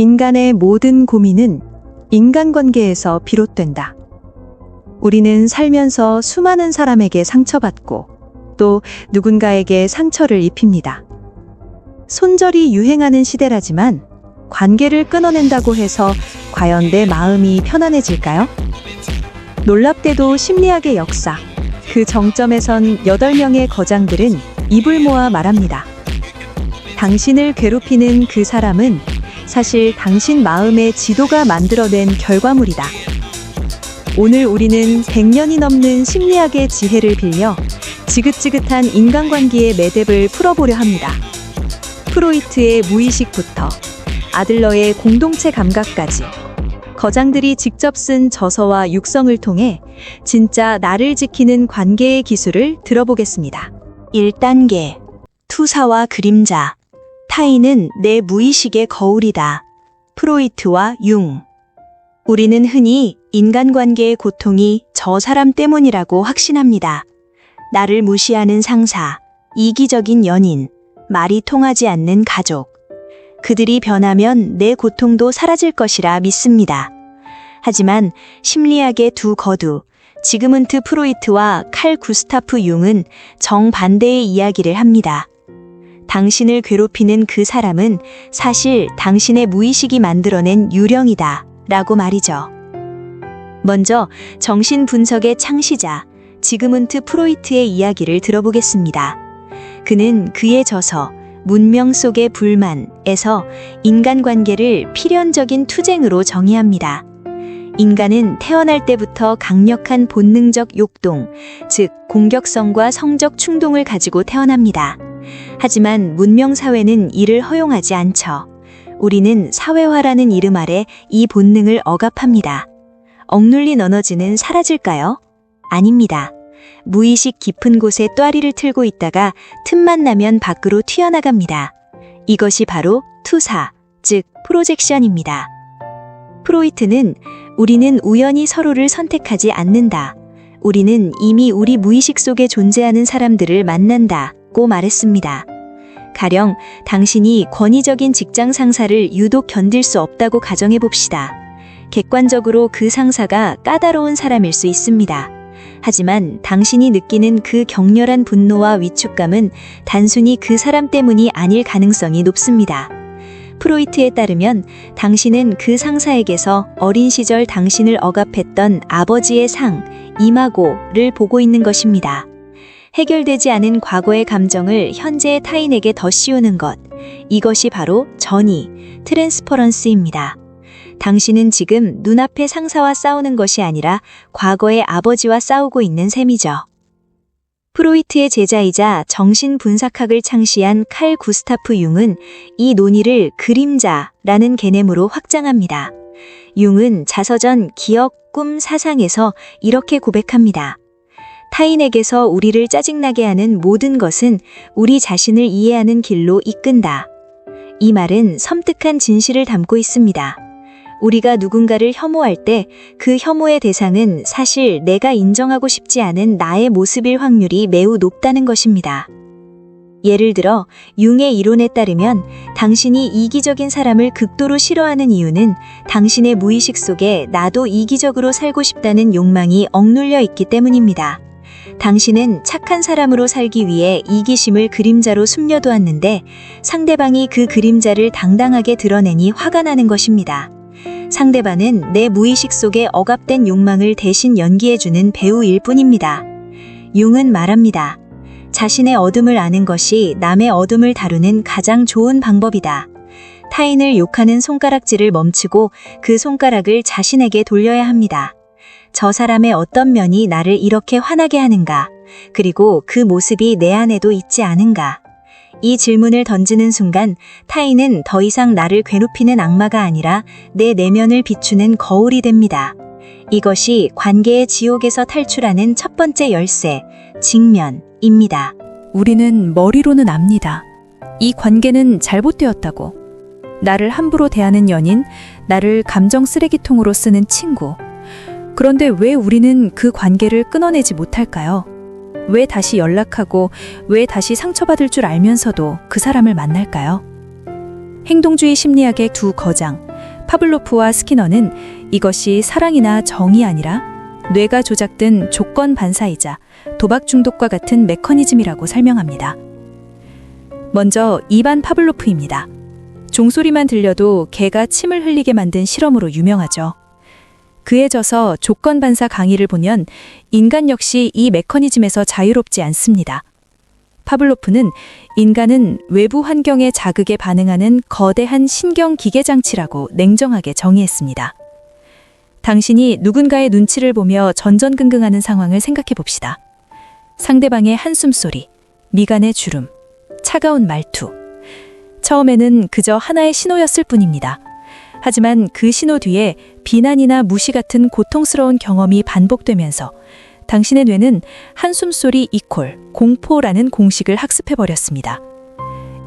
인간의 모든 고민은 인간관계에서 비롯된다. 우리는 살면서 수많은 사람에게 상처받고 또 누군가에게 상처를 입힙니다. 손절이 유행하는 시대라지만 관계를 끊어낸다고 해서 과연 내 마음이 편안해질까요? 놀랍게도 심리학의 역사, 그 정점에선 8명의 거장들은 입을 모아 말합니다. 당신을 괴롭히는 그 사람은 사실 당신 마음의 지도가 만들어낸 결과물이다. 오늘 우리는 100년이 넘는 심리학의 지혜를 빌려 지긋지긋한 인간관계의 매듭을 풀어보려 합니다. 프로이트의 무의식부터 아들러의 공동체 감각까지 거장들이 직접 쓴 저서와 육성을 통해 진짜 나를 지키는 관계의 기술을 들어보겠습니다. 1단계 투사와 그림자. 타인은 내 무의식의 거울이다. 프로이트와 융. 우리는 흔히 인간관계의 고통이 저 사람 때문이라고 확신합니다. 나를 무시하는 상사, 이기적인 연인, 말이 통하지 않는 가족. 그들이 변하면 내 고통도 사라질 것이라 믿습니다. 하지만 심리학의 두 거두, 지그문트 프로이트와 칼 구스타프 융은 정반대의 이야기를 합니다. 당신을 괴롭히는 그 사람은 사실 당신의 무의식이 만들어낸 유령이다 라고 말이죠. 먼저 정신분석의 창시자 지그문트 프로이트의 이야기를 들어보겠습니다. 그는 그의 저서 문명 속의 불만에서 인간관계를 필연적인 투쟁으로 정의합니다. 인간은 태어날 때부터 강력한 본능적 욕동, 즉 공격성과 성적 충동을 가지고 태어납니다. 하지만 문명사회는 이를 허용하지 않죠. 우리는 사회화라는 이름 아래 이 본능을 억압합니다. 억눌린 에너지는 사라질까요? 아닙니다. 무의식 깊은 곳에 또아리를 틀고 있다가 틈만 나면 밖으로 튀어나갑니다. 이것이 바로 투사, 즉 프로젝션입니다. 프로이트는 우리는 우연히 서로를 선택하지 않는다. 우리는 이미 우리 무의식 속에 존재하는 사람들을 만난다고 말했습니다. 가령 당신이 권위적인 직장 상사를 유독 견딜 수 없다고 가정해 봅시다. 객관적으로 그 상사가 까다로운 사람일 수 있습니다. 하지만 당신이 느끼는 그 격렬한 분노와 위축감은 단순히 그 사람 때문이 아닐 가능성이 높습니다. 프로이트에 따르면 당신은 그 상사에게서 어린 시절 당신을 억압했던 아버지의 상, 이마고를 보고 있는 것입니다. 해결되지 않은 과거의 감정을 현재의 타인에게 더 씌우는 것, 이것이 바로 전이, 트랜스퍼런스입니다. 당신은 지금 눈앞의 상사와 싸우는 것이 아니라 과거의 아버지와 싸우고 있는 셈이죠. 프로이트의 제자이자 정신분석학을 창시한 칼 구스타프 융은 이 논의를 그림자라는 개념으로 확장합니다. 융은 자서전 기억, 꿈, 사상에서 이렇게 고백합니다. 타인에게서 우리를 짜증나게 하는 모든 것은 우리 자신을 이해하는 길로 이끈다. 이 말은 섬뜩한 진실을 담고 있습니다. 우리가 누군가를 혐오할 때 그 혐오의 대상은 사실 내가 인정하고 싶지 않은 나의 모습일 확률이 매우 높다는 것입니다. 예를 들어 융의 이론에 따르면 당신이 이기적인 사람을 극도로 싫어하는 이유는 당신의 무의식 속에 나도 이기적으로 살고 싶다는 욕망이 억눌려 있기 때문입니다. 당신은 착한 사람으로 살기 위해 이기심을 그림자로 숨겨두었는데 상대방이 그 그림자를 당당하게 드러내니 화가 나는 것입니다. 상대방은 내 무의식 속에 억압된 욕망을 대신 연기해주는 배우일 뿐입니다. 융은 말합니다. 자신의 어둠을 아는 것이 남의 어둠을 다루는 가장 좋은 방법이다. 타인을 욕하는 손가락질을 멈추고 그 손가락을 자신에게 돌려야 합니다. 저 사람의 어떤 면이 나를 이렇게 화나게 하는가? 그리고 그 모습이 내 안에도 있지 않은가? 이 질문을 던지는 순간 타인은 더 이상 나를 괴롭히는 악마가 아니라 내 내면을 비추는 거울이 됩니다. 이것이 관계의 지옥에서 탈출하는 첫 번째 열쇠, 직면입니다. 우리는 머리로는 압니다. 이 관계는 잘못되었다고. 나를 함부로 대하는 연인, 나를 감정 쓰레기통으로 쓰는 친구. 그런데 왜 우리는 그 관계를 끊어내지 못할까요? 왜 다시 연락하고 왜 다시 상처받을 줄 알면서도 그 사람을 만날까요? 행동주의 심리학의 두 거장, 파블로프와 스키너는 이것이 사랑이나 정이 아니라 뇌가 조작된 조건 반사이자 도박 중독과 같은 메커니즘이라고 설명합니다. 먼저 이반 파블로프입니다. 종소리만 들려도 개가 침을 흘리게 만든 실험으로 유명하죠. 그에 져서 조건 반사 강의를 보면 인간 역시 이 메커니즘에서 자유롭지 않습니다. 파블로프는 인간은 외부 환경의 자극에 반응하는 거대한 신경 기계 장치라고 냉정하게 정의했습니다. 당신이 누군가의 눈치를 보며 전전긍긍하는 상황을 생각해 봅시다. 상대방의 한숨소리, 미간의 주름, 차가운 말투. 처음에는 그저 하나의 신호였을 뿐입니다. 하지만 그 신호 뒤에 비난이나 무시 같은 고통스러운 경험이 반복되면서 당신의 뇌는 한숨소리 이퀄 공포라는 공식을 학습해버렸습니다.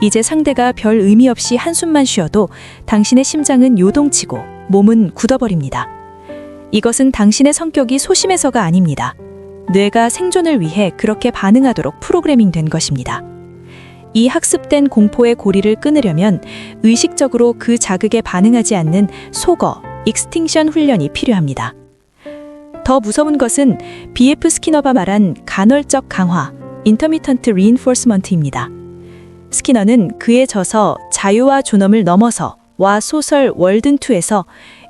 이제 상대가 별 의미 없이 한숨만 쉬어도 당신의 심장은 요동치고 몸은 굳어버립니다. 이것은 당신의 성격이 소심해서가 아닙니다. 뇌가 생존을 위해 그렇게 반응하도록 프로그래밍된 것입니다. 이 학습된 공포의 고리를 끊으려면 의식적으로 그 자극에 반응하지 않는 소거, 익스팅션 훈련이 필요합니다. 더 무서운 것은 B.F. 스키너가 말한 간헐적 강화, intermittent reinforcement입니다. 스키너는 그에 져서 자유와 존엄을 넘어서 와 소설 월든2에서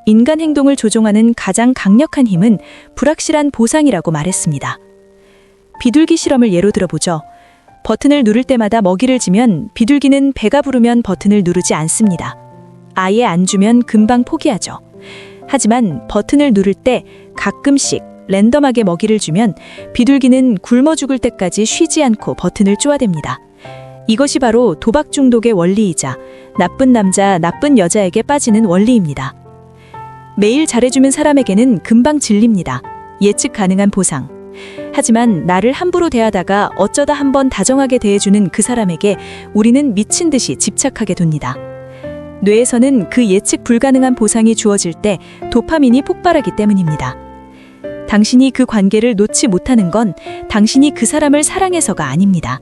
인간 행동을 조종하는 가장 강력한 힘은 불확실한 보상이라고 말했습니다. 비둘기 실험을 예로 들어보죠. 버튼을 누를 때마다 먹이를 주면 비둘기는 배가 부르면 버튼을 누르지 않습니다. 아예 안 주면 금방 포기하죠. 하지만 버튼을 누를 때 가끔씩 랜덤하게 먹이를 주면 비둘기는 굶어 죽을 때까지 쉬지 않고 버튼을 쪼아댑니다. 이것이 바로 도박 중독의 원리이자 나쁜 남자, 나쁜 여자에게 빠지는 원리입니다. 매일 잘해주는 사람에게는 금방 질립니다. 예측 가능한 보상. 하지만 나를 함부로 대하다가 어쩌다 한번 다정하게 대해주는 그 사람에게 우리는 미친 듯이 집착하게 됩니다. 뇌에서는 그 예측 불가능한 보상이 주어질 때 도파민이 폭발하기 때문입니다. 당신이 그 관계를 놓지 못하는 건 당신이 그 사람을 사랑해서가 아닙니다.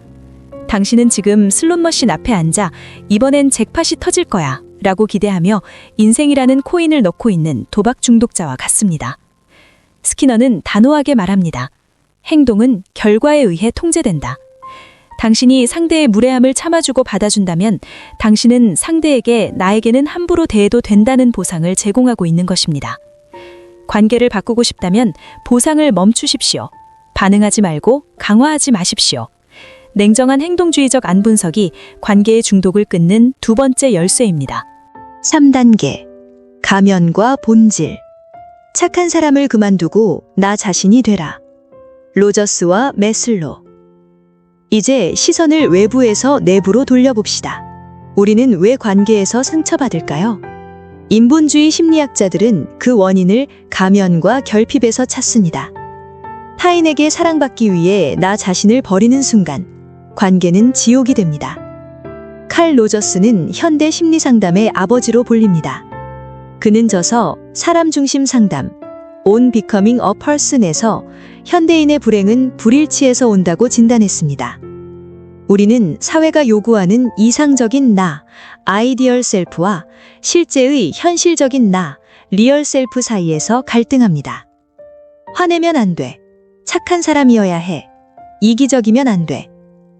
당신은 지금 슬롯머신 앞에 앉아 이번엔 잭팟이 터질 거야 라고 기대하며 인생이라는 코인을 넣고 있는 도박 중독자와 같습니다. 스키너는 단호하게 말합니다. 행동은 결과에 의해 통제된다. 당신이 상대의 무례함을 참아주고 받아준다면 당신은 상대에게 나에게는 함부로 대해도 된다는 보상을 제공하고 있는 것입니다. 관계를 바꾸고 싶다면 보상을 멈추십시오. 반응하지 말고 강화하지 마십시오. 냉정한 행동주의적 안분석이 관계의 중독을 끊는 두 번째 열쇠입니다. 3단계. 가면과 본질. 착한 사람을 그만두고 나 자신이 되라. 로저스와 메슬로. 이제 시선을 외부에서 내부로 돌려봅시다. 우리는 왜 관계에서 상처받을까요? 인본주의 심리학자들은 그 원인을 가면과 결핍에서 찾습니다. 타인에게 사랑받기 위해 나 자신을 버리는 순간 관계는 지옥이 됩니다. 칼 로저스는 현대 심리상담의 아버지로 불립니다. 그는 저서 사람 중심 상담, On Becoming a Person에서 현대인의 불행은 불일치에서 온다고 진단했습니다. 우리는 사회가 요구하는 이상적인 나, 아이디얼 셀프와 실제의 현실적인 나, 리얼 셀프 사이에서 갈등합니다. 화내면 안 돼. 착한 사람이어야 해. 이기적이면 안 돼.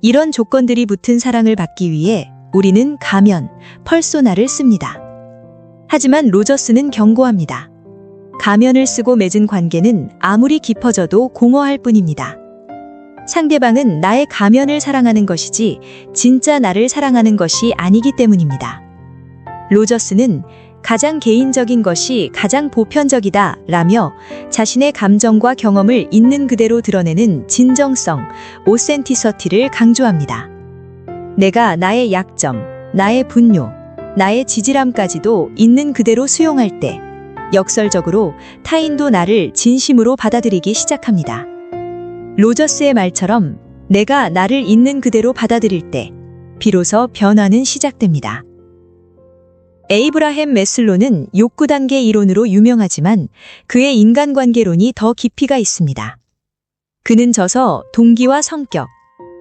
이런 조건들이 붙은 사랑을 받기 위해 우리는 가면, 퍼소나를 씁니다. 하지만 로저스는 경고합니다. 가면을 쓰고 맺은 관계는 아무리 깊어져도 공허할 뿐입니다. 상대방은 나의 가면을 사랑하는 것이지 진짜 나를 사랑하는 것이 아니기 때문입니다. 로저스는 가장 개인적인 것이 가장 보편적이다 라며 자신의 감정과 경험을 있는 그대로 드러내는 진정성, 오센티서티를 강조합니다. 내가 나의 약점, 나의 분노, 나의 지질함까지도 있는 그대로 수용할 때 역설적으로 타인도 나를 진심으로 받아들이기 시작합니다. 로저스의 말처럼 내가 나를 있는 그대로 받아들일 때 비로소 변화는 시작됩니다. 에이브라햄 메슬로는 욕구 단계 이론으로 유명하지만 그의 인간관계론이 더 깊이가 있습니다. 그는 저서 동기와 성격,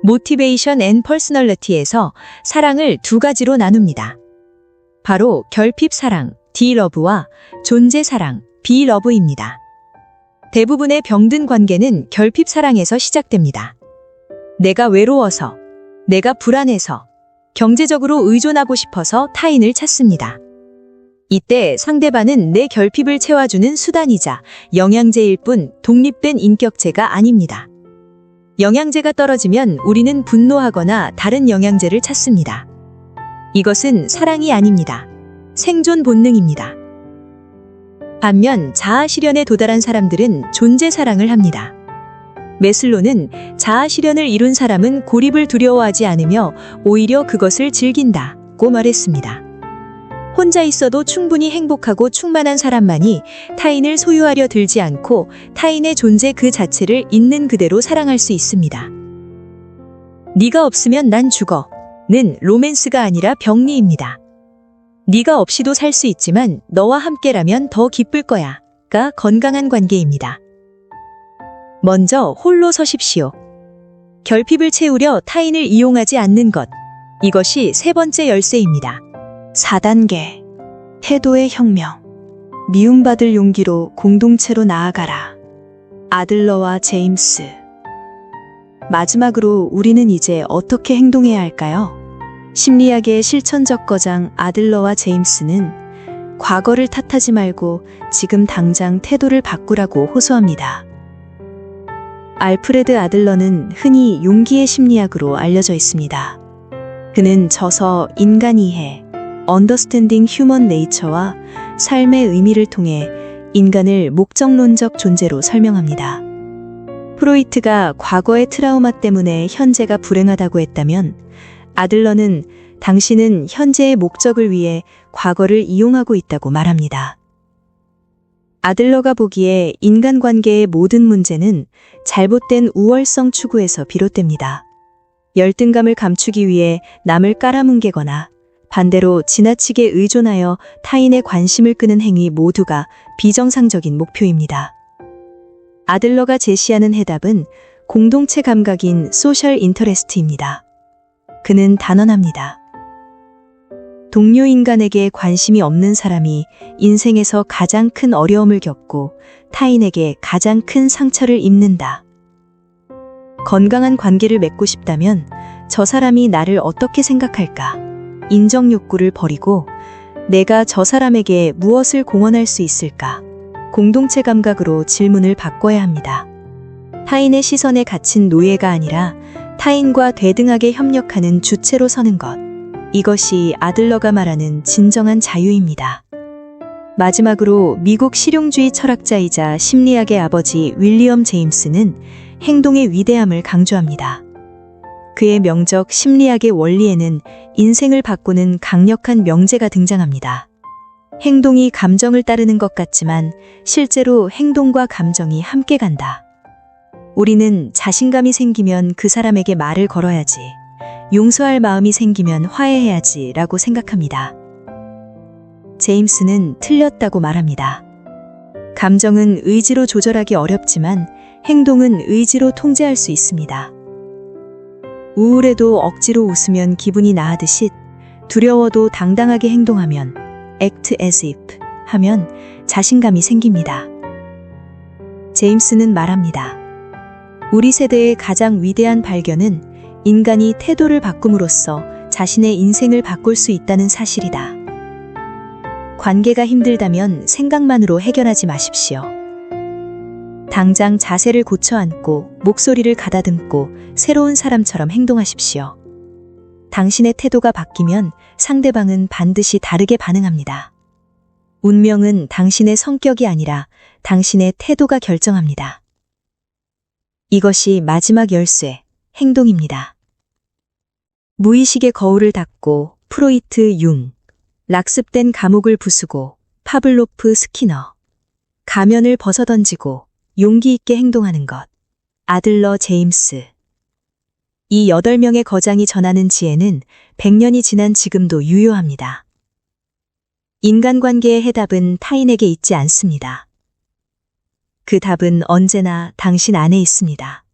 모티베이션 앤 퍼스널리티에서 사랑을 두 가지로 나눕니다. 바로 결핍 사랑, D러브와 존재 사랑, B러브입니다. 대부분의 병든 관계는 결핍 사랑에서 시작됩니다. 내가 외로워서, 내가 불안해서, 경제적으로 의존하고 싶어서 타인을 찾습니다. 이때 상대방은 내 결핍을 채워주는 수단이자 영양제일 뿐 독립된 인격체가 아닙니다. 영양제가 떨어지면 우리는 분노하거나 다른 영양제를 찾습니다. 이것은 사랑이 아닙니다. 생존 본능입니다. 반면 자아 실현에 도달한 사람들은 존재 사랑을 합니다. 메슬로는 자아 실현을 이룬 사람은 고립을 두려워하지 않으며 오히려 그것을 즐긴다고 말했습니다. 혼자 있어도 충분히 행복하고 충만한 사람만이 타인을 소유하려 들지 않고 타인의 존재 그 자체를 있는 그대로 사랑할 수 있습니다. 네가 없으면 난 죽어는 로맨스가 아니라 병리입니다. 네가 없이도 살 수 있지만 너와 함께라면 더 기쁠 거야가 건강한 관계입니다. 먼저 홀로 서십시오. 결핍을 채우려 타인을 이용하지 않는 것. 이것이 세 번째 열쇠입니다. 4단계. 태도의 혁명. 미움받을 용기로 공동체로 나아가라. 아들러와 제임스. 마지막으로 우리는 이제 어떻게 행동해야 할까요? 심리학의 실천적 거장 아들러와 제임스는 과거를 탓하지 말고 지금 당장 태도를 바꾸라고 호소합니다. 알프레드 아들러는 흔히 용기의 심리학으로 알려져 있습니다. 그는 저서 인간 이해, Understanding Human Nature와 삶의 의미를 통해 인간을 목적론적 존재로 설명합니다. 프로이트가 과거의 트라우마 때문에 현재가 불행하다고 했다면 아들러는 당신은 현재의 목적을 위해 과거를 이용하고 있다고 말합니다. 아들러가 보기에 인간관계의 모든 문제는 잘못된 우월성 추구에서 비롯됩니다. 열등감을 감추기 위해 남을 깔아뭉개거나 반대로 지나치게 의존하여 타인의 관심을 끄는 행위 모두가 비정상적인 목표입니다. 아들러가 제시하는 해답은 공동체 감각인 소셜 인터레스트입니다. 그는 단언합니다. 동료 인간에게 관심이 없는 사람이 인생에서 가장 큰 어려움을 겪고 타인에게 가장 큰 상처를 입는다. 건강한 관계를 맺고 싶다면 저 사람이 나를 어떻게 생각할까? 인정 욕구를 버리고 내가 저 사람에게 무엇을 공헌할 수 있을까? 공동체 감각으로 질문을 바꿔야 합니다. 타인의 시선에 갇힌 노예가 아니라 타인과 대등하게 협력하는 주체로 서는 것. 이것이 아들러가 말하는 진정한 자유입니다. 마지막으로 미국 실용주의 철학자이자 심리학의 아버지 윌리엄 제임스는 행동의 위대함을 강조합니다. 그의 명적 심리학의 원리에는 인생을 바꾸는 강력한 명제가 등장합니다. 행동이 감정을 따르는 것 같지만 실제로 행동과 감정이 함께 간다. 우리는 자신감이 생기면 그 사람에게 말을 걸어야지, 용서할 마음이 생기면 화해해야지 라고 생각합니다. 제임스는 틀렸다고 말합니다. 감정은 의지로 조절하기 어렵지만 행동은 의지로 통제할 수 있습니다. 우울해도 억지로 웃으면 기분이 나아듯이 두려워도 당당하게 행동하면 act as if 하면 자신감이 생깁니다. 제임스는 말합니다. 우리 세대의 가장 위대한 발견은 인간이 태도를 바꿈으로써 자신의 인생을 바꿀 수 있다는 사실이다. 관계가 힘들다면 생각만으로 해결하지 마십시오. 당장 자세를 고쳐 앉고 목소리를 가다듬고 새로운 사람처럼 행동하십시오. 당신의 태도가 바뀌면 상대방은 반드시 다르게 반응합니다. 운명은 당신의 성격이 아니라 당신의 태도가 결정합니다. 이것이 마지막 열쇠, 행동입니다. 무의식의 거울을 닫고 프로이트 융, 락습된 감옥을 부수고 파블로프 스키너, 가면을 벗어던지고 용기 있게 행동하는 것, 아들러 제임스. 이 8명의 거장이 전하는 지혜는 100년이 지난 지금도 유효합니다. 인간관계의 해답은 타인에게 있지 않습니다. 그 답은 언제나 당신 안에 있습니다.